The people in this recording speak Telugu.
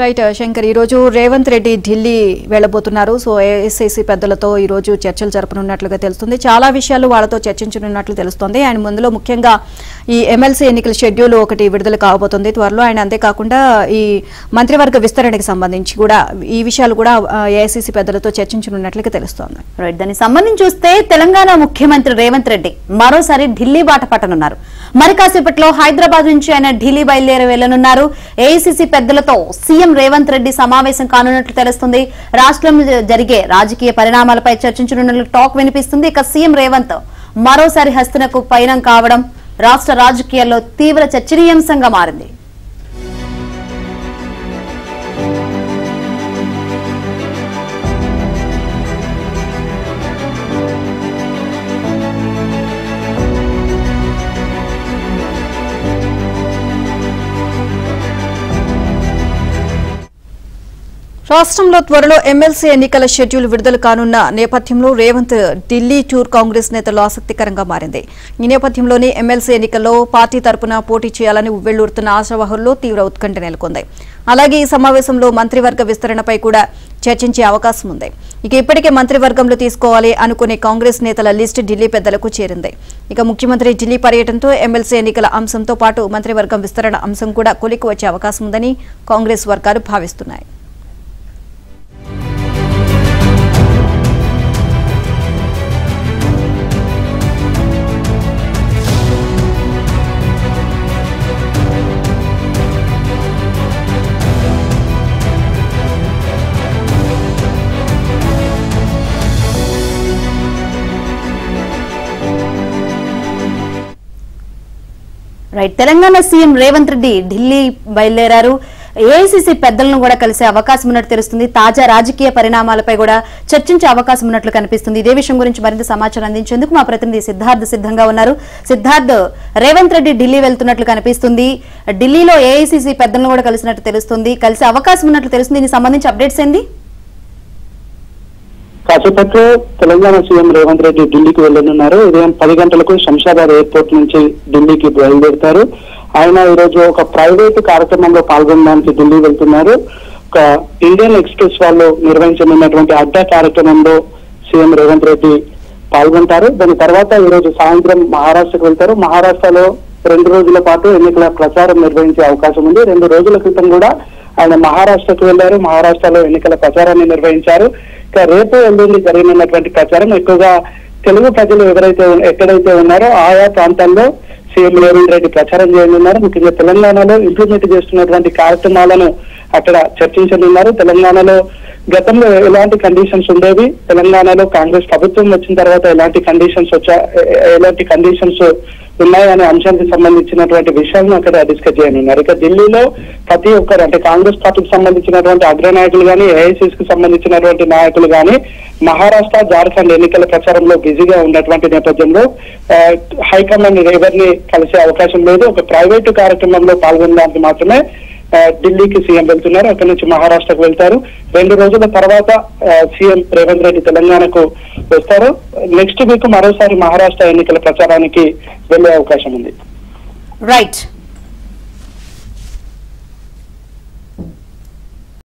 రైట్ శంకర్, ఈ రోజు రేవంత్ రెడ్డి ఢిల్లీ వెళ్లబోతున్నారు. సో ఏఐసీసీ పెద్దలతో ఈ రోజు చర్చలు జరపనున్నట్లుగా తెలుస్తుంది. చాలా విషయాలు వాళ్ళతో చర్చించనున్నట్లు తెలుస్తోంది. ఆయన ముందులో ముఖ్యంగా ఈ ఎమ్మెల్సీ ఎన్నికల షెడ్యూల్ ఒకటి విడుదల కాబోతుంది త్వరలో. ఆయన అంతేకాకుండా ఈ మంత్రివర్గ విస్తరణకి సంబంధించి కూడా ఈ విషయాలు కూడా ఏఐసీసీ పెద్దలతో చర్చించనున్నట్లుగా తెలుస్తోంది. రైట్, దానికి సంబంధించి చూస్తే తెలంగాణ ముఖ్యమంత్రి రేవంత్ రెడ్డి మరోసారి ఢిల్లీ బాట పట్టనున్నారు. మరి కాసేపట్లో హైదరాబాద్ నుంచి ఆయన ఢిల్లీ బయలుదేరి వెళ్లనున్నారు. ఏఐసీసీ పెద్దలతో సీఎం రేవంత్ రెడ్డి సమావేశం కానున్నట్లు తెలుస్తుంది. రాష్ట్రంలో జరిగే రాజకీయ పరిణామాలపై చర్చించనున్నట్లు టాక్ వినిపిస్తుంది. ఇక సీఎం రేవంత్ మరోసారి హస్తనకు పయనం కావడం రాష్ట్ర రాజకీయాల్లో తీవ్ర చర్చనీయాంశంగా మారింది. రాష్ట్రంలో త్వరలో ఎమ్మెల్సీ ఎన్నికల షెడ్యూల్ విడుదల కానున్న నేపథ్యంలో రేవంత్ ఢిల్లీ టూర్ కాంగ్రెస్ నేతల్లో ఆసక్తికరంగా మారింది. ఈ నేపథ్యంలోనే ఎమ్మెల్సీ ఎన్నికల్లో పార్టీ తరపున పోటీ చేయాలని ఉవ్వెళ్లూరుతున్న ఆశావహుల్లో తీవ్ర ఉత్కంఠ నెలకొంది. అలాగే ఈ సమావేశంలో మంత్రివర్గ విస్తరణపై కూడా చర్చించే అవకాశం ఉంది. ఇక ఇప్పటికే మంత్రివర్గంలో తీసుకోవాలి అనుకునే కాంగ్రెస్ నేతల లిస్టు ఢిల్లీ పెద్దలకు చేరింది. ఇక ముఖ్యమంత్రి ఢిల్లీ పర్యటనతో ఎమ్మెల్సీ ఎన్నికల అంశంతో పాటు మంత్రివర్గం విస్తరణ అంశం కూడా కొలిక్కి వచ్చే అవకాశం ఉందని కాంగ్రెస్ వర్గాలు భావిస్తున్నాయి. రైట్, తెలంగాణ సీఎం రేవంత్ రెడ్డి ఢిల్లీ బయలుదేరారు. ఏఐసీసీ పెద్దలను కూడా కలిసే అవకాశం ఉన్నట్టు తెలుస్తుంది. తాజా రాజకీయ పరిణామాలపై కూడా చర్చించే అవకాశం ఉన్నట్లు కనిపిస్తుంది. ఇదే విషయం గురించి మరింత సమాచారం అందించేందుకు మా ప్రతినిధి సిద్ధార్థ్ సిద్ధంగా ఉన్నారు. సిద్ధార్థ్, రేవంత్ రెడ్డి ఢిల్లీ వెళ్తున్నట్లు కనిపిస్తుంది. ఢిల్లీలో ఏఐసీసీ పెద్దలను కూడా కలిసినట్టు తెలుస్తుంది. కలిసే అవకాశం ఉన్నట్లు తెలుస్తుంది. దీనికి సంబంధించి అప్డేట్స్ ఏంది? కాసేపట్లో తెలంగాణ సీఎం రేవంత్ రెడ్డి ఢిల్లీకి వెళ్లనున్నారు. ఉదయం 10 గంటలకు శంషాబాద్ ఎయిర్పోర్ట్ నుంచి ఢిల్లీకి బయలుదేరుతారు. ఆయన ఈరోజు ఒక ప్రైవేట్ కార్యక్రమంలో పాల్గొనడానికి ఢిల్లీ వెళ్తున్నారు. ఒక ఇండియన్ ఎక్స్ప్రెస్ వాళ్ళు నిర్వహించనున్నటువంటి అడ్డా కార్యక్రమంలో సీఎం రేవంత్ రెడ్డి పాల్గొంటారు. దాని తర్వాత ఈరోజు సాయంత్రం మహారాష్ట్రకు వెళ్తారు. మహారాష్ట్రలో 2 రోజుల పాటు ఎన్నికల ప్రచారం నిర్వహించే అవకాశం ఉంది. 2 రోజుల క్రితం కూడా ఆయన మహారాష్ట్రకు వెళ్లారు. మహారాష్ట్రలో ఎన్నికల ప్రచారాన్ని నిర్వహించారు. ఇక రేపు ఎల్లుండి జరిగినటువంటి ప్రచారం ఎక్కువగా తెలుగు ప్రజలు ఎక్కడైతే ఉన్నారో ఆయా ప్రాంతాల్లో సీఎం రేవంత్ రెడ్డి ప్రచారం చేయనున్నారు. ముఖ్యంగా తెలంగాణలో ఇంప్లిమెంట్ చేస్తున్నటువంటి కార్యక్రమాలను అక్కడ చర్చించనున్నారు. తెలంగాణలో గతంలో ఎలాంటి కండిషన్స్ ఉండేవి, తెలంగాణలో కాంగ్రెస్ ప్రభుత్వం వచ్చిన తర్వాత ఎలాంటి కండిషన్స్ ఉన్నాయనే అంశానికి సంబంధించినటువంటి విషయాలను అక్కడ డిస్కస్ చేయనున్నారు. ఇక ఢిల్లీలో ప్రతి ఒక్కరు అంటే కాంగ్రెస్ పార్టీకి సంబంధించినటువంటి అగ్రనాయకులు కానీ, ఏఐసీసీకి సంబంధించినటువంటి నాయకులు కానీ మహారాష్ట్ర, జార్ఖండ్ ఎన్నికల ప్రచారంలో బిజీగా ఉన్నటువంటి నేపథ్యంలో హైకమాండ్ ఎవరిని కలిసే అవకాశం లేదు. ఒక ప్రైవేటు కార్యక్రమంలో పాల్గొనడానికి మాత్రమే ఢిల్లీకి సీఎం వెళ్తున్నారు. అక్కడి నుంచి మహారాష్ట్రకు వెళ్తారు. 2 రోజుల తర్వాత సీఎం రేవంత్ రెడ్డి తెలంగాణకు వస్తారు. నెక్స్ట్ వీక్ మరోసారి మహారాష్ట్ర ఎన్నికల ప్రచారానికి వెళ్లే అవకాశం ఉంది. రైట్.